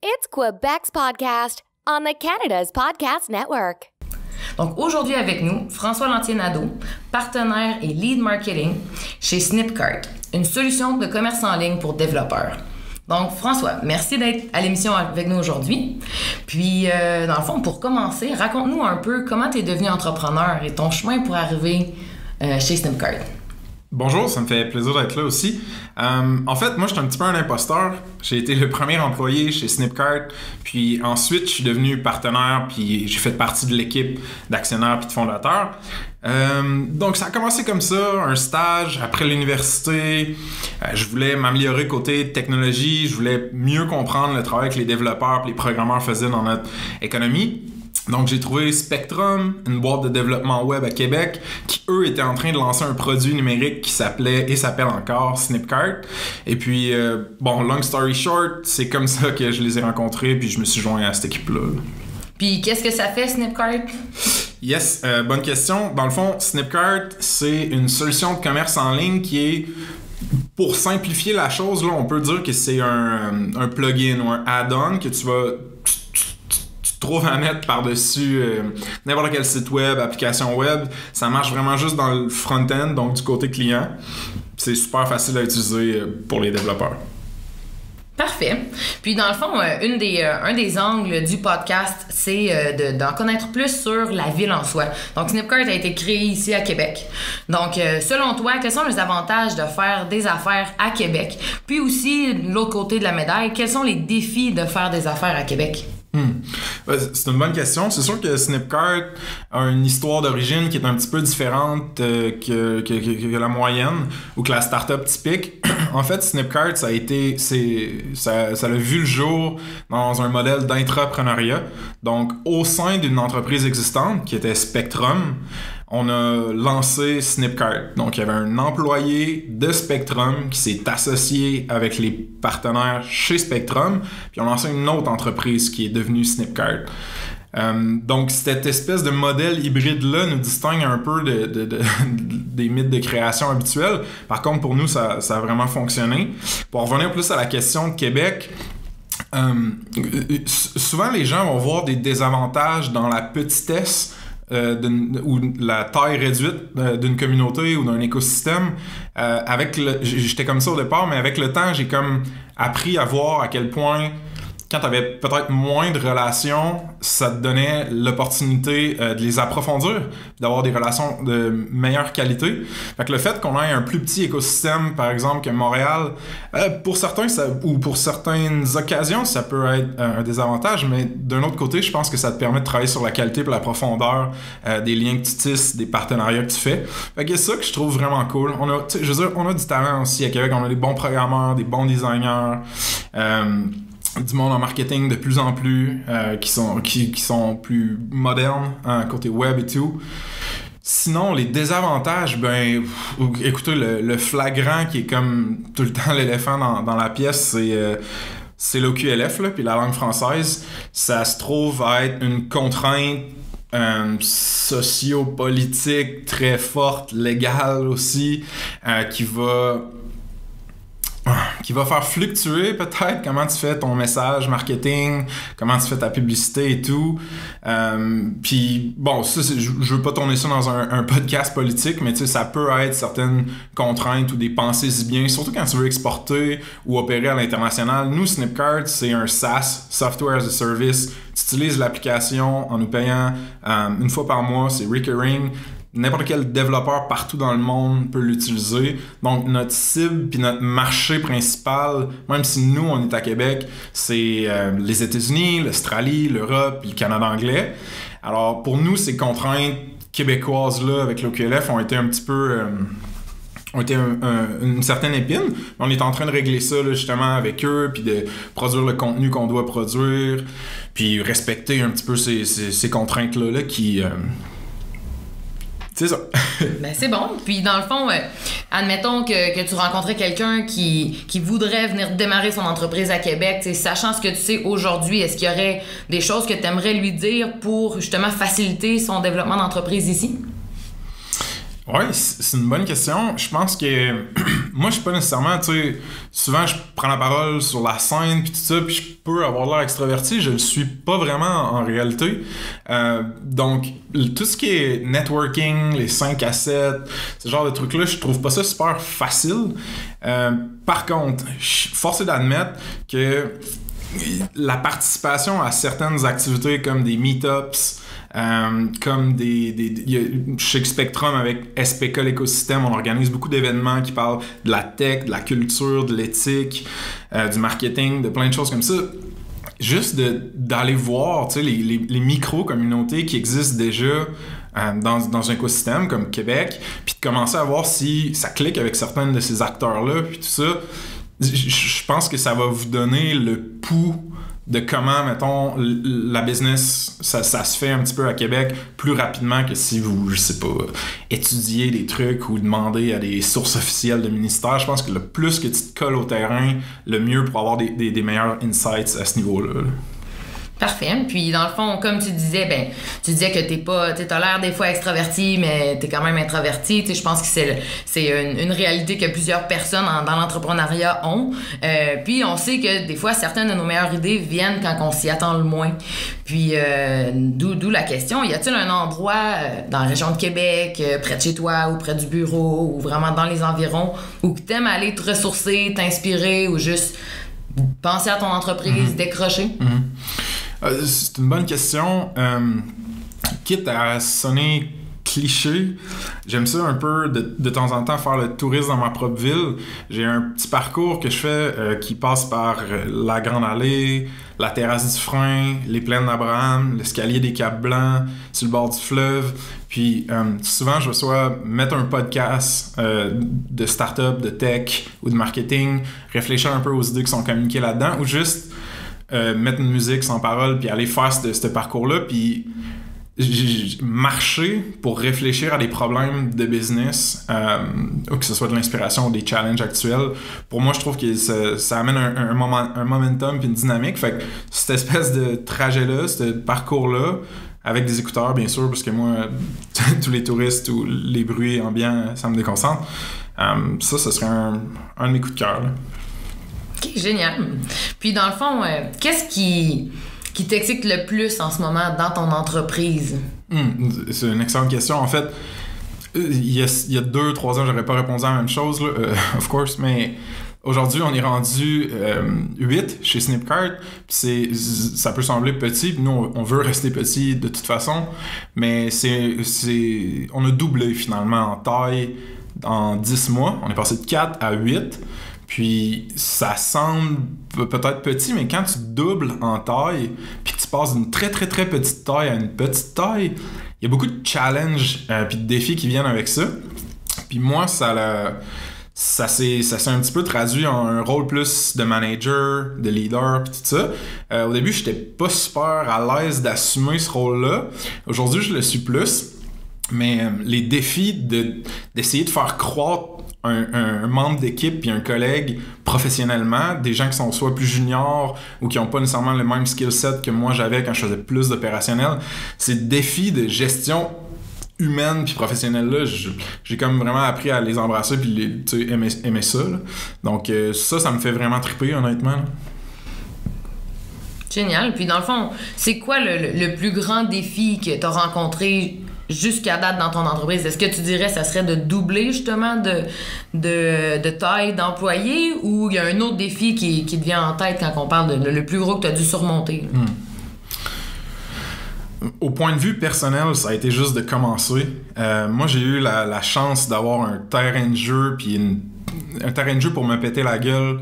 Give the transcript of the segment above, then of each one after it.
It's Quebec's podcast on the Canada's Podcast Network. Donc aujourd'hui avec nous, François Lantier-Nadeau, partenaire et lead marketing chez Snipcart, une solution de commerce en ligne pour développeurs. Donc François, merci d'être à l'émission avec nous aujourd'hui. Puis dans le fond, pour commencer, raconte-nous un peu comment tu es devenu entrepreneur et ton chemin pour arriver chez Snipcart. Bonjour, ça me fait plaisir d'être là aussi. En fait, moi, je suis un petit peu un imposteur. J'ai été le premier employé chez Snipcart, puis ensuite, je suis devenu partenaire, puis j'ai fait partie de l'équipe d'actionnaires puis de fondateurs. Donc, ça a commencé comme ça, un stage après l'université. Je voulais m'améliorer côté technologie, je voulais mieux comprendre le travail que les développeurs et les programmeurs faisaient dans notre économie. Donc, j'ai trouvé Spectrum, une boîte de développement web à Québec, qui, eux, étaient en train de lancer un produit numérique qui s'appelait et s'appelle encore Snipcart. Et puis, long story short, c'est comme ça que je les ai rencontrés, puis je me suis joint à cette équipe-là. Puis, qu'est-ce que ça fait, Snipcart? Yes, bonne question. Dans le fond, Snipcart, c'est une solution de commerce en ligne qui est... Pour simplifier la chose, là, on peut dire que c'est un plugin ou un add-on que tu vas... trouve à mettre par-dessus n'importe quel site web, application web. Ça marche vraiment juste dans le front-end, donc du côté client. C'est super facile à utiliser pour les développeurs. Parfait. Puis dans le fond, un des angles du podcast, c'est d'en connaître plus sur la ville en soi. Donc Snipcart a été créé ici à Québec. Donc selon toi, quels sont les avantages de faire des affaires à Québec? Puis aussi, de l'autre côté de la médaille, quels sont les défis de faire des affaires à Québec? C'est une bonne question. C'est sûr que Snipcart a une histoire d'origine qui est un petit peu différente que la moyenne ou que la start-up typique. En fait, Snipcart, ça a vu le jour dans un modèle d'intrapreneuriat. Donc, au sein d'une entreprise existante qui était Spectrum, on a lancé Snipcart. Donc, il y avait un employé de Spectrum qui s'est associé avec les partenaires chez Spectrum, puis on a lancé une autre entreprise qui est devenue Snipcart. Donc, cette espèce de modèle hybride-là nous distingue un peu des mythes de création habituels. Par contre, pour nous, ça a vraiment fonctionné. Pour revenir plus à la question de Québec, souvent, les gens vont voir des désavantages dans la petitesse ou la taille réduite d'une communauté ou d'un écosystème. J'étais comme ça au départ, mais avec le temps, j'ai comme appris à voir à quel point quand tu avais peut-être moins de relations, ça te donnait l'opportunité de les approfondir, d'avoir des relations de meilleure qualité. Fait que le fait qu'on ait un plus petit écosystème, par exemple, que Montréal, pour certains ou pour certaines occasions, ça peut être un désavantage, mais d'un autre côté, je pense que ça te permet de travailler sur la qualité et la profondeur des liens que tu tisses, des partenariats que tu fais. Fait que c'est ça que je trouve vraiment cool. On a du talent aussi à Québec, on a des bons programmeurs, des bons designers, du monde en marketing de plus en plus qui sont plus modernes côté web et tout. Sinon, les désavantages, écoutez, le flagrant qui est comme tout le temps l'éléphant dans la pièce, c'est l'OQLF, là, puis la langue française. Ça se trouve à être une contrainte sociopolitique très forte, légale aussi, qui va faire fluctuer peut-être comment tu fais ton message marketing, comment tu fais ta publicité et tout. Puis bon, ça, je veux pas tourner ça dans un podcast politique, mais tu sais, ça peut être certaines contraintes ou des pensées si bien, surtout quand tu veux exporter ou opérer à l'international. Nous, Snipcart, c'est un SaaS, Software as a Service. Tu utilises l'application en nous payant une fois par mois, c'est recurring. N'importe quel développeur partout dans le monde peut l'utiliser. Donc, notre cible puis notre marché principal, même si nous, on est à Québec, c'est les États-Unis, l'Australie, l'Europe puis le Canada anglais. Alors, pour nous, ces contraintes québécoises-là avec l'OQLF ont été un petit peu... une certaine épine. On est en train de régler ça là, justement avec eux, puis de produire le contenu qu'on doit produire, puis respecter un petit peu ces contraintes-là qui... C'est ça. C'est bon. Puis dans le fond, admettons que tu rencontrais quelqu'un qui voudrait venir démarrer son entreprise à Québec, sachant ce que tu sais aujourd'hui, est-ce qu'il y aurait des choses que tu aimerais lui dire pour justement faciliter son développement d'entreprise ici? Ouais, c'est une bonne question. Je pense que moi, je suis pas nécessairement, tu sais, souvent je prends la parole sur la scène puis tout ça, puis je peux avoir l'air extraverti, je le suis pas vraiment en réalité. Donc, tout ce qui est networking, les 5 à 7, ce genre de trucs-là, je trouve pas ça super facile. Par contre, je suis forcé d'admettre que la participation à certaines activités comme des meetups, comme chez Spectrum avec SPK l'écosystème, on organise beaucoup d'événements qui parlent de la tech, de la culture, de l'éthique, du marketing, de plein de choses comme ça. Juste d'aller voir, tu sais, les micro-communautés qui existent déjà dans un écosystème comme Québec, puis de commencer à voir si ça clique avec certains de ces acteurs-là, puis tout ça. Je pense que ça va vous donner le pouls de comment, mettons, la business, ça se fait un petit peu à Québec plus rapidement que si vous, je sais pas, étudiez des trucs ou demandez à des sources officielles de ministère. Je pense que le plus que tu te colles au terrain, le mieux pour avoir des meilleurs insights à ce niveau-là. Parfait. Puis dans le fond, comme tu disais, tu disais que t'as l'air des fois extraverti, mais t'es quand même introverti. Tu sais, je pense que c'est une réalité que plusieurs personnes dans l'entrepreneuriat ont. Puis on sait que des fois, certaines de nos meilleures idées viennent quand on s'y attend le moins. Puis d'où la question, y a-t-il un endroit dans la région de Québec, près de chez toi ou près du bureau ou vraiment dans les environs où t'aimes aller te ressourcer, t'inspirer ou juste penser à ton entreprise, décrocher? C'est une bonne question. Quitte à sonner cliché, j'aime ça un peu de temps en temps faire le tourisme dans ma propre ville. J'ai un petit parcours que je fais qui passe par la Grande Allée, la terrasse du Frein, les plaines d'Abraham, l'escalier des Caps Blancs, sur le bord du fleuve. Puis souvent, je vais soit mettre un podcast de start-up, de tech ou de marketing, réfléchir un peu aux idées qui sont communiquées là-dedans, ou juste mettre une musique sans parole puis aller faire ce parcours-là, puis marcher pour réfléchir à des problèmes de business, ou que ce soit de l'inspiration ou des challenges actuels. Pour moi, je trouve que ça amène un momentum puis une dynamique. Fait que cette espèce de trajet-là, ce parcours-là, avec des écouteurs, bien sûr, parce que moi, tous les touristes ou les bruits ambiants, ça me déconcentre. Ça serait un de mes coups de cœur, là. OK, génial. Puis dans le fond, qu'est-ce qui t'excite le plus en ce moment dans ton entreprise? C'est une excellente question. En fait, il y a 2-3 ans, j'aurais pas répondu à la même chose, là, of course, mais aujourd'hui, on est rendu 8 chez Snipcart. Ça peut sembler petit, puis nous, on veut rester petit de toute façon, mais on a doublé finalement en taille en 10 mois. On est passé de 4 à 8. Puis ça semble peut-être petit, mais quand tu doubles en taille, puis que tu passes d'une très très très petite taille à une petite taille, il y a beaucoup de challenges puis de défis qui viennent avec ça. Puis moi, ça s'est un petit peu traduit en un rôle plus de manager, de leader, puis tout ça. Au début, j'étais pas super à l'aise d'assumer ce rôle-là. Aujourd'hui, je le suis plus. Mais les défis d'essayer de faire croître un membre d'équipe puis un collègue professionnellement, des gens qui sont soit plus juniors ou qui n'ont pas nécessairement le même skill set que moi j'avais quand je faisais plus d'opérationnel, ces défis de gestion humaine puis professionnelle là, j'ai comme vraiment appris à les embrasser puis aimer ça, là. Donc ça me fait vraiment triper, honnêtement, là. Génial. Puis dans le fond, c'est quoi le plus grand défi que tu as rencontré jusqu'à date dans ton entreprise? Est-ce que tu dirais que ça serait de doubler justement de taille d'employés, ou il y a un autre défi qui te vient en tête quand on parle de le plus gros que tu as dû surmonter? Au point de vue personnel, ça a été juste de commencer. Moi, j'ai eu la chance d'avoir un terrain de jeu puis un terrain de jeu pour me péter la gueule,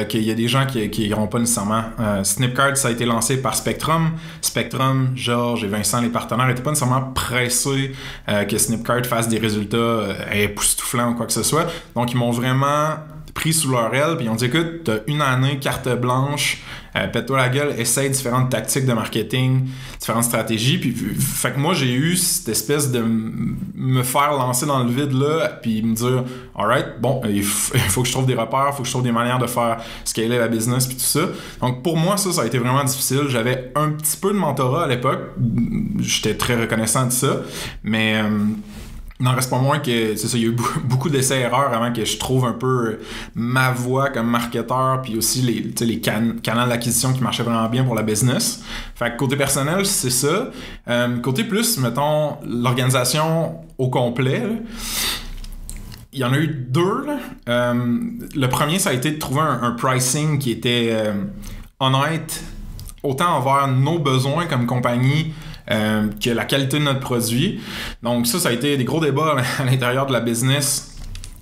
qu'il y a des gens qui n'iront pas nécessairement. Snipcart, ça a été lancé par Spectrum. Spectrum, Georges et Vincent, les partenaires, n'étaient pas nécessairement pressés que Snipcart fasse des résultats époustouflants ou quoi que ce soit. Donc, ils m'ont vraiment pris sous leur aile, puis ils ont dit, écoute, t'as une année, carte blanche, pète-toi la gueule, essaye différentes tactiques de marketing, différentes stratégies, puis fait que moi, j'ai eu cette espèce de me faire lancer dans le vide, là, puis me dire, alright, bon, il faut que je trouve des repères, il faut que je trouve des manières de faire scaler la business, puis tout ça. Donc, pour moi, ça a été vraiment difficile. J'avais un petit peu de mentorat à l'époque, j'étais très reconnaissant de ça, mais n'en reste pas moins que, c'est ça, il y a eu beaucoup d'essais-erreurs avant que je trouve un peu ma voie comme marketeur, puis aussi les canaux d'acquisition qui marchaient vraiment bien pour la business. Fait que côté personnel, c'est ça. Côté plus, mettons, l'organisation au complet, là, il y en a eu deux. Le premier, ça a été de trouver un pricing qui était honnête, autant envers nos besoins comme compagnie, que la qualité de notre produit. Donc ça a été des gros débats à l'intérieur de la business.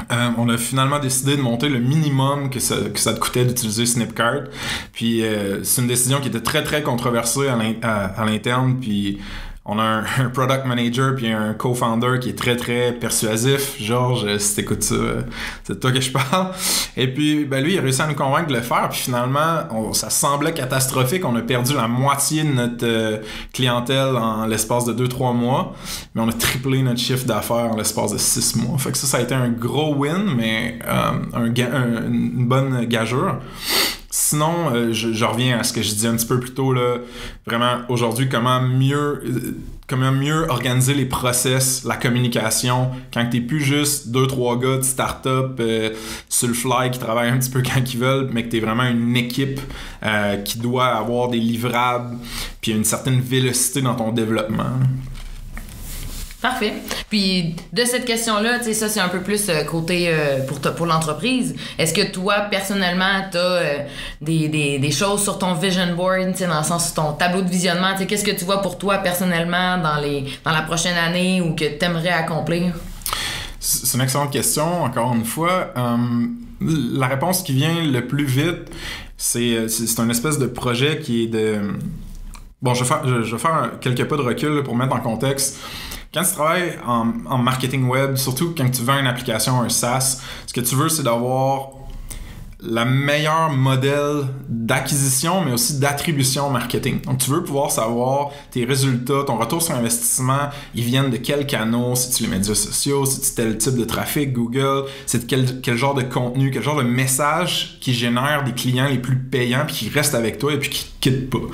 On a finalement décidé de monter le minimum que ça te coûtait d'utiliser Snipcart. Puis c'est une décision qui était très très controversée à l'interne. Puis on a un product manager puis un co-founder qui est très très persuasif. Georges, si t'écoutes ça, c'est de toi que je parle. Et puis lui, il a réussi à nous convaincre de le faire. Puis finalement, ça semblait catastrophique. On a perdu la moitié de notre clientèle en l'espace de 2-3 mois. Mais on a triplé notre chiffre d'affaires en l'espace de 6 mois. Fait que ça a été un gros win, mais une bonne gageure. Sinon, je reviens à ce que je disais un petit peu plus tôt, là, vraiment aujourd'hui, comment mieux organiser les process, la communication, quand t'es plus juste 2-3 gars de start-up sur le fly qui travaillent un petit peu quand ils veulent, mais que t'es vraiment une équipe qui doit avoir des livrables puis une certaine vélocité dans ton développement. Parfait. Puis de cette question-là, tu sais, ça c'est un peu plus côté pour l'entreprise. Est-ce que toi, personnellement, t'as des choses sur ton vision board, tu sais, dans le sens sur ton tableau de visionnement, tu sais, qu'est-ce que tu vois pour toi personnellement dans la prochaine année ou que t'aimerais accomplir? C'est une excellente question, encore une fois. La réponse qui vient le plus vite, c'est un espèce de projet qui est de... Bon, je vais faire quelques pas de recul là, pour mettre en contexte. Quand tu travailles en marketing web, surtout quand tu vends une application, un SaaS, ce que tu veux, c'est d'avoir le meilleur modèle d'acquisition, mais aussi d'attribution marketing. Donc, tu veux pouvoir savoir tes résultats, ton retour sur investissement, ils viennent de quels canaux, c'est-tu les médias sociaux, c'est-tu tel type de trafic, Google, c'est quel genre de contenu, quel genre de message qui génère des clients les plus payants puis qui restent avec toi et puis qui ne quittent pas.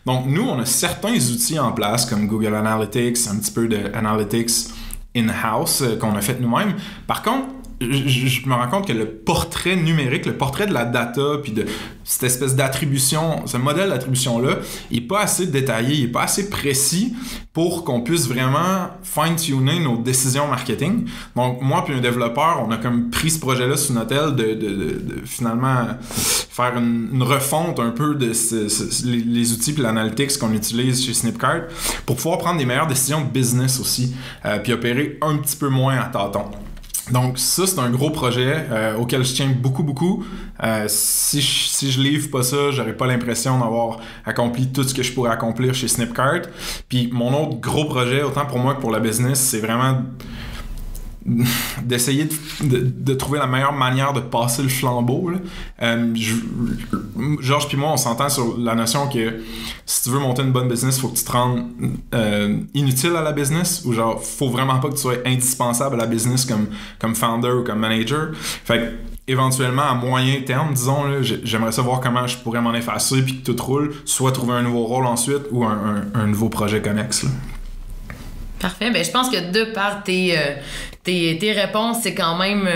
Donc, nous, on a certains outils en place comme Google Analytics, un petit peu de Analytics in-house qu'on a fait nous-mêmes. Par contre, je me rends compte que le portrait numérique, le portrait de la data, puis de cette espèce d'attribution, ce modèle d'attribution-là, il n'est pas assez détaillé, il n'est pas assez précis pour qu'on puisse vraiment fine-tuner nos décisions marketing. Donc, moi puis un développeur, on a comme pris ce projet-là sous notre aile de finalement faire une refonte un peu de les outils puis l'analytics qu'on utilise chez Snipcart pour pouvoir prendre des meilleures décisions de business aussi, puis opérer un petit peu moins à tâtons. Donc ça, c'est un gros projet auquel je tiens beaucoup. Si je livre pas ça, j'aurais pas l'impression d'avoir accompli tout ce que je pourrais accomplir chez Snipcart. Puis mon autre gros projet, autant pour moi que pour la business, c'est vraiment d'essayer de trouver la meilleure manière de passer le flambeau. Georges puis moi, on s'entend sur la notion que si tu veux monter une bonne business, il faut que tu te rendes inutile à la business, ou genre, faut vraiment pas que tu sois indispensable à la business comme founder ou comme manager. Fait que, éventuellement, à moyen terme, disons, là, j'aimerais savoir comment je pourrais m'en effacer puis que tout roule, soit trouver un nouveau rôle ensuite ou un nouveau projet connexe. Là. Parfait. Ben, je pense que de par tes réponses, c'est quand même...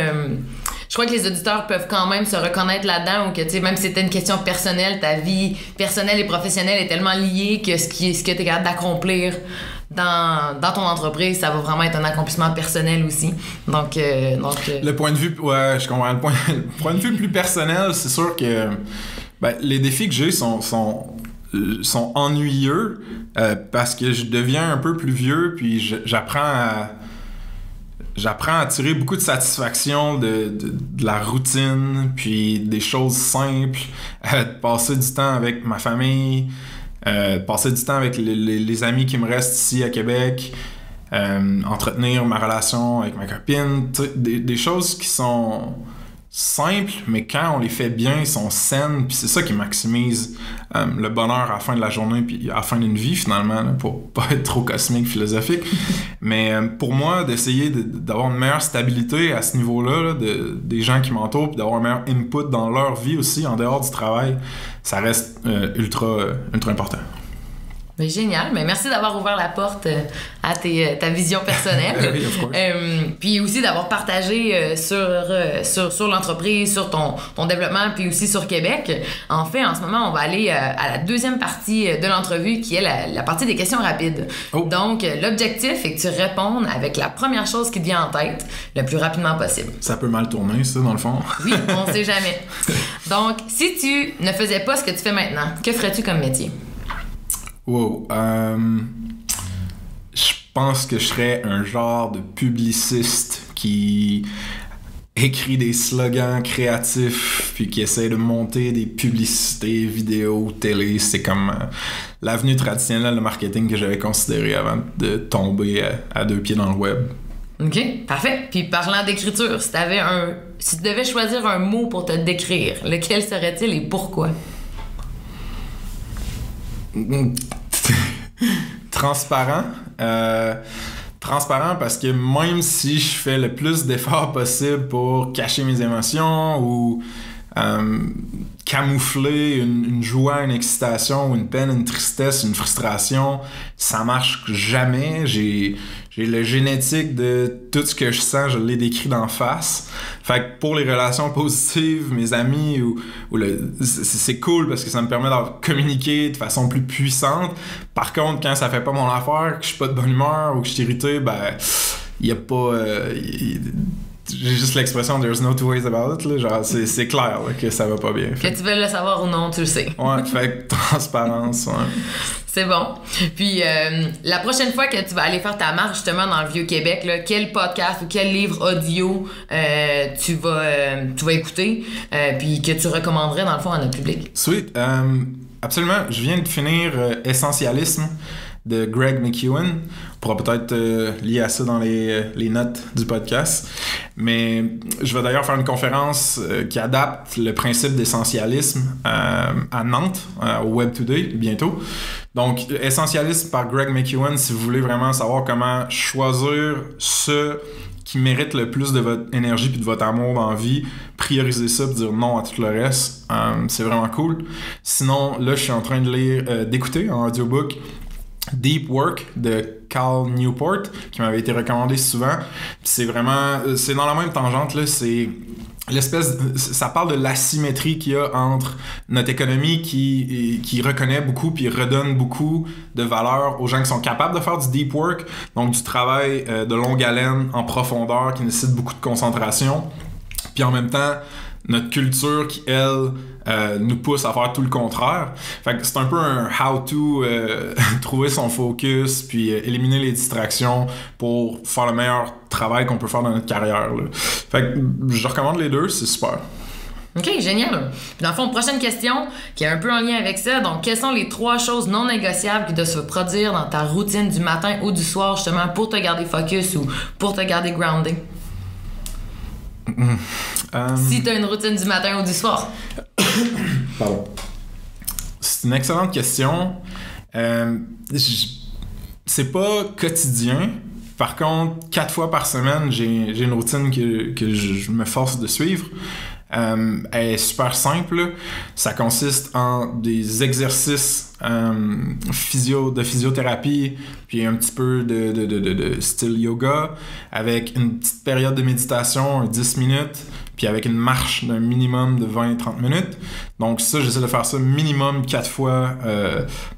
je crois que les auditeurs peuvent quand même se reconnaître là-dedans, ou que, tu sais, même si c'était une question personnelle, ta vie personnelle et professionnelle est tellement liée que ce que tu es capable d'accomplir dans ton entreprise, ça va vraiment être un accomplissement personnel aussi. Donc le point de vue... Ouais, je comprends. Le point de vue plus personnel, c'est sûr que les défis que j'ai sont ennuyeux parce que je deviens un peu plus vieux, puis j'apprends à tirer beaucoup de satisfaction de la routine, puis des choses simples, de passer du temps avec ma famille, passer du temps avec les amis qui me restent ici à Québec, entretenir ma relation avec ma copine, des choses qui sont simples, mais quand on les fait bien, ils sont saines, puis c'est ça qui maximise le bonheur à la fin de la journée, puis à la fin d'une vie finalement, là, pour pas être trop cosmique, philosophique. Mais pour moi, d'essayer d'avoir une meilleure stabilité à ce niveau-là, là, des gens qui m'entourent, puis d'avoir un meilleur input dans leur vie aussi, en dehors du travail, ça reste ultra important. Ben, génial. Mais merci d'avoir ouvert la porte à ta vision personnelle. Oui, of course. Puis aussi d'avoir partagé sur l'entreprise, sur ton développement, puis aussi sur Québec. En fait, en ce moment, on va aller à la deuxième partie de l'entrevue, qui est la partie des questions rapides. Oh. Donc, l'objectif est que tu répondes avec la première chose qui te vient en tête le plus rapidement possible. Ça peut mal tourner, ça, dans le fond. Oui, on sait jamais. Donc, si tu ne faisais pas ce que tu fais maintenant, que ferais-tu comme métier? Wow. Je pense que je serais un genre de publiciste qui écrit des slogans créatifs puis qui essaie de monter des publicités, vidéos, télé. C'est comme l'avenue traditionnelle de marketing que j'avais considérée avant de tomber à deux pieds dans le web. OK, parfait. Puis parlant d'écriture, si tu devais choisir un mot pour te décrire, lequel serait-il et pourquoi? Transparent. Transparent parce que même si je fais le plus d'efforts possible pour cacher mes émotions ou camoufler une joie, une excitation, une peine, une tristesse, une frustration, ça marche jamais. J'ai le génétique de tout ce que je sens, je l'ai décrit d'en face. Fait que pour les relations positives, mes amis, c'est cool parce que ça me permet de communiquer de façon plus puissante. Par contre, quand ça fait pas mon affaire, que je suis pas de bonne humeur ou que je suis irrité, ben, y a pas... j'ai juste l'expression there's no two ways about it, là. Genre, c'est clair là, que ça va pas bien. Que tu veux le savoir ou non, tu le sais. Ouais, fait que transparence, ouais. C'est bon. Puis la prochaine fois que tu vas aller faire ta marche justement dans le Vieux-Québec, là, quel podcast ou quel livre audio tu vas écouter puis que tu recommanderais dans le fond à notre public? Sweet. Absolument. Je viens de finir Essentialisme de Greg McKeown. On pourra peut-être lier à ça dans les notes du podcast. Mais je vais d'ailleurs faire une conférence qui adapte le principe d'essentialisme à Nantes, au Web Today, bientôt. Donc, Essentialisme par Greg McKeown, si vous voulez vraiment savoir comment choisir ce qui mérite le plus de votre énergie puis de votre amour dans la vie, prioriser ça et dire non à tout le reste. C'est vraiment cool. Sinon, là, je suis en train d'écouter en audiobook Deep Work de Cal Newport, qui m'avait été recommandé souvent. C'est dans la même tangente, là. C'est ça parle de l'asymétrie qu'il y a entre notre économie qui reconnaît beaucoup puis redonne beaucoup de valeur aux gens qui sont capables de faire du deep work, donc du travail de longue haleine en profondeur qui nécessite beaucoup de concentration, puis en même temps notre culture qui, elle, nous pousse à faire tout le contraire. Fait que c'est un peu un how-to, trouver son focus, puis éliminer les distractions pour faire le meilleur travail qu'on peut faire dans notre carrière, là. Fait que je recommande les deux, c'est super. OK, génial. Puis dans le fond, prochaine question qui est un peu en lien avec ça. Donc, quelles sont les 3 choses non négociables qui doivent se produire dans ta routine du matin ou du soir, justement, pour te garder focus ou pour te garder groundé? Si tu as une routine du matin ou du soir. Pardon. C'est une excellente question. C'est pas quotidien. Par contre, 4 fois par semaine, j'ai une routine que je me force de suivre. Elle est super simple. Ça consiste en des exercices de physiothérapie, puis un petit peu de style yoga, avec une petite période de méditation, 10 minutes, puis avec une marche d'un minimum de 20-30 minutes. Donc ça, j'essaie de faire ça minimum 4 fois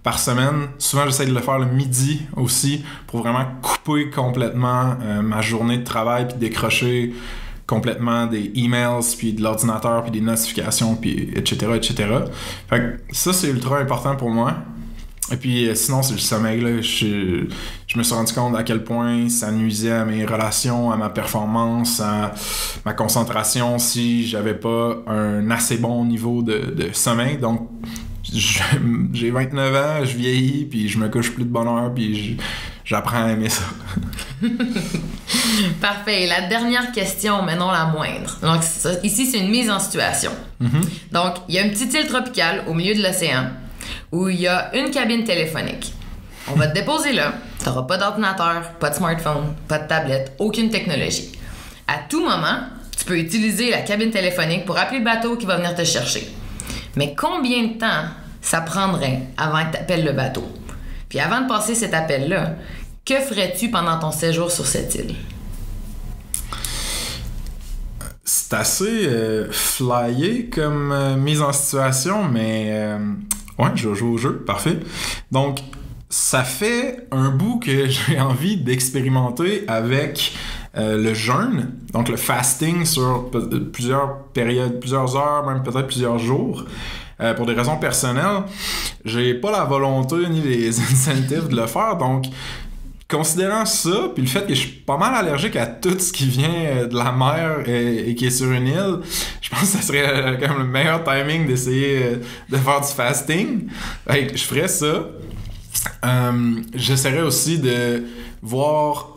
par semaine. Souvent, j'essaie de le faire le midi aussi, pour vraiment couper complètement ma journée de travail, puis décrocher complètement des emails, puis de l'ordinateur, puis des notifications, puis etc., etc. Fait que ça, c'est ultra important pour moi. Et puis sinon, c'est le sommeil, là. Je me suis rendu compte à quel point ça nuisait à mes relations, à ma performance, à ma concentration si j'avais pas un assez bon niveau de sommeil. Donc, j'ai 29 ans, je vieillis, puis je me couche plus de bonne heure, puis j'apprends à aimer ça. Parfait. La dernière question, mais non la moindre. Donc, ici, c'est une mise en situation. Mm-hmm. Donc, il y a une petite île tropicale au milieu de l'océan où il y a une cabine téléphonique. On va te déposer là. Tu n'auras pas d'ordinateur, pas de smartphone, pas de tablette, aucune technologie. À tout moment, tu peux utiliser la cabine téléphonique pour appeler le bateau qui va venir te chercher. Mais combien de temps ça prendrait avant que tu appelles le bateau? Puis avant de passer cet appel-là, que ferais-tu pendant ton séjour sur cette île? C'est assez flyé comme mise en situation, mais ouais, je vais jouer au jeu, parfait. Donc, ça fait un bout que j'ai envie d'expérimenter avec le jeûne, donc le fasting sur plusieurs périodes, plusieurs heures, même peut-être plusieurs jours. Pour des raisons personnelles, j'ai pas la volonté ni les incentives de le faire, donc considérant ça, puis le fait que je suis pas mal allergique à tout ce qui vient de la mer et qui est sur une île, je pense que ça serait quand même le meilleur timing d'essayer de faire du fasting. Je ferais ça. J'essaierais aussi de voir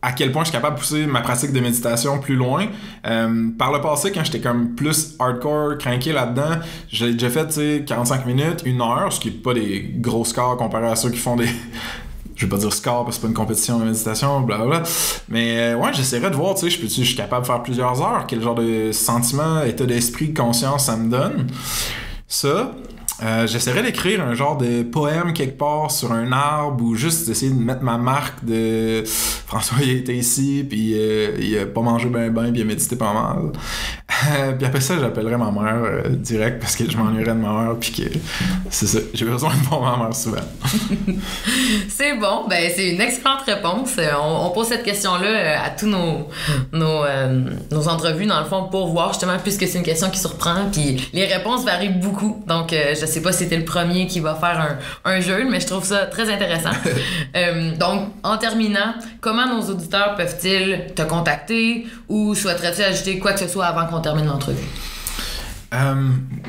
à quel point je suis capable de pousser ma pratique de méditation plus loin. Par le passé, quand j'étais comme plus hardcore, craqué là-dedans, j'ai déjà fait 45 minutes, 1 heure, ce qui n'est pas des gros scores comparé à ceux qui font des... Je vais pas dire score parce que c'est pas une compétition de méditation, blablabla. Mais ouais, j'essaierais de voir, je suis capable de faire plusieurs heures, quel genre de sentiment, état d'esprit, de conscience ça me donne. Ça. J'essaierais d'écrire un genre de poème quelque part sur un arbre ou juste essayer de mettre ma marque de François il était ici puis il a pas mangé ben puis il a médité pas mal. Puis après ça j'appellerais ma mère direct parce que je m'ennuierais de ma mère puis que c'est ça, j'ai besoin de voir ma mère souvent. C'est bon, ben c'est une excellente réponse. On pose cette question-là à tous nos entrevues dans le fond pour voir justement, puisque c'est une question qui surprend puis les réponses varient beaucoup, donc je sais pas si c'était le premier qui va faire un jeûne, mais je trouve ça très intéressant. Donc, en terminant, comment nos auditeurs peuvent-ils te contacter ou souhaiterais-tu ajouter quoi que ce soit avant qu'on termine l'entrevue?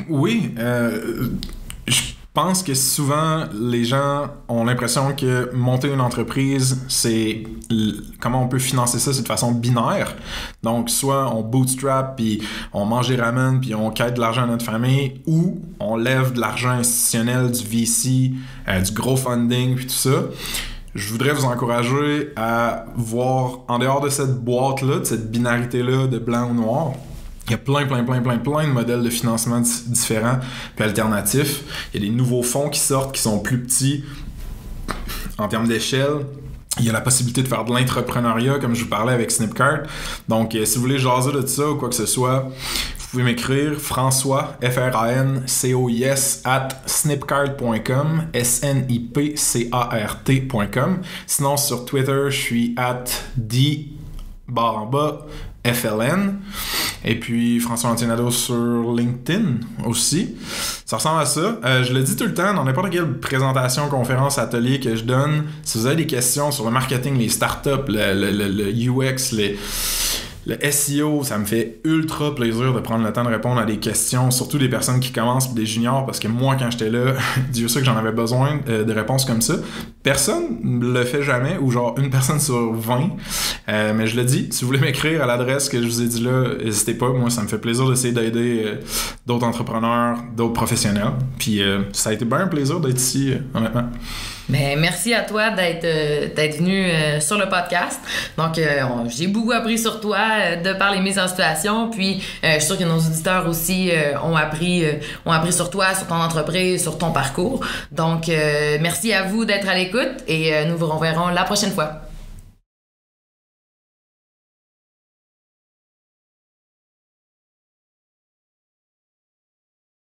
Oui, je pense que souvent les gens ont l'impression que monter une entreprise, c'est comment on peut financer ça, c'est de façon binaire. Donc soit on bootstrap puis on mange des ramen puis on quête de l'argent à notre famille, ou on lève de l'argent institutionnel, du VC, du gros funding puis tout ça. Je voudrais vous encourager à voir en dehors de cette boîte-là, de cette binarité-là de blanc ou noir. Il y a plein de modèles de financement différents puis alternatifs. Il y a des nouveaux fonds qui sortent qui sont plus petits en termes d'échelle. Il y a la possibilité de faire de l'entrepreneuriat, comme je vous parlais avec Snipcart. Donc, si vous voulez jaser de ça ou quoi que ce soit, vous pouvez m'écrire François, FRANCOIS, @snipcart.com, SNIPCART.com. Sinon, sur Twitter, je suis @D_FLN. Et puis François Lantier-Nadeau sur LinkedIn aussi. Ça ressemble à ça. Je le dis tout le temps, dans n'importe quelle présentation, conférence, atelier que je donne, si vous avez des questions sur le marketing, les startups, le UX, le SEO, ça me fait ultra plaisir de prendre le temps de répondre à des questions, surtout des personnes qui commencent, des juniors, parce que moi, quand j'étais là, Dieu sait que j'en avais besoin de réponses comme ça. Personne ne le fait jamais, ou genre une personne sur 20. Mais je le dis, si vous voulez m'écrire à l'adresse que je vous ai dit là, n'hésitez pas. Moi, ça me fait plaisir d'essayer d'aider d'autres entrepreneurs, d'autres professionnels. Puis ça a été bien un plaisir d'être ici, honnêtement. Ben, merci à toi d'être venu sur le podcast. Donc, j'ai beaucoup appris sur toi de par les mises en situation. Puis, je suis sûre que nos auditeurs aussi ont appris sur toi, sur ton entreprise, sur ton parcours. Donc, merci à vous d'être à l'écoute et nous vous reverrons la prochaine fois.